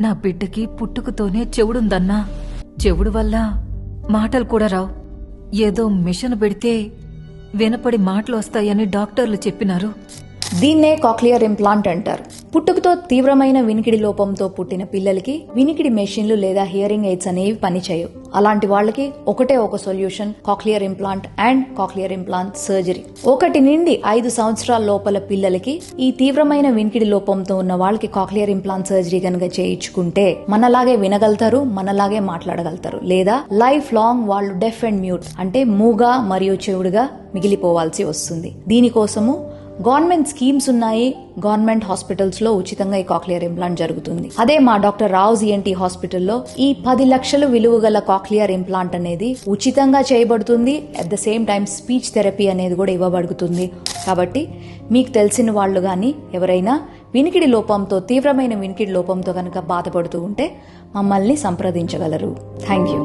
నా బిడ్డకి పుట్టుకతోనే చెవుడుందన్నా. చెవుడు వల్ల మాటలు కూడా రావు. ఏదో మిషన్ పెడితే వినపడి మాటలు వస్తాయని డాక్టర్లు చెప్పినారు. దీన్నే కాక్లియర్ ఇంప్లాంట్ అంటారు. పుట్టుకతో తీవ్రమైన వినికిడి లోపంతో పుట్టిన పిల్లలకి వినికిడి మెషిన్లు లేదా హియరింగ్ ఎయిడ్స్ అనేవి పనిచేయవు. అలాంటి వాళ్ళకి ఒకటే ఒక solution cochlear implant and cochlear implant surgery. 1 నుండి 5 సంవత్సరాల లోపల పిల్లలకి ఈ తీవ్రమైన వినికిడి లోపంతో ఉన్న వాళ్ళకి కాక్లియర్ ఇంప్లాంట్ సర్జరీ కనుక చేయించుకుంటే మనలాగే వినగలుగుతారు, మనలాగే మాట్లాడగలుగుతారు. లేదా లైఫ్ లాంగ్ వాళ్ళు డెఫ్ అండ్ మ్యూట్ అంటే మూగా మరియు చెవుడుగా మిగిలిపోవాల్సి వస్తుంది. దీనికోసము గవర్నమెంట్ స్కీమ్స్ ఉన్నాయి. గవర్నమెంట్ హాస్పిటల్స్ లో ఉచితంగా ఈ కాక్లియర్ ఇంప్లాంట్ జరుగుతుంది. అదే మా డాక్టర్ రావు ఈఎన్టీ హాస్పిటల్లో ఈ 10 లక్షలు విలువ గల కాక్లియర్ ఇంప్లాంట్ అనేది ఉచితంగా చేయబడుతుంది. At the same time speech therapy అనేది కూడా ఇవ్వబడుతుంది. కాబట్టి మీకు తెలిసిన వాళ్ళు గాని ఎవరైనా వినికిడి లోపంతో తీవ్రమైన వినికిడి లోపంతో కనుక బాధపడుతూ ఉంటే మమ్మల్ని సంప్రదించగలరు. Thank you.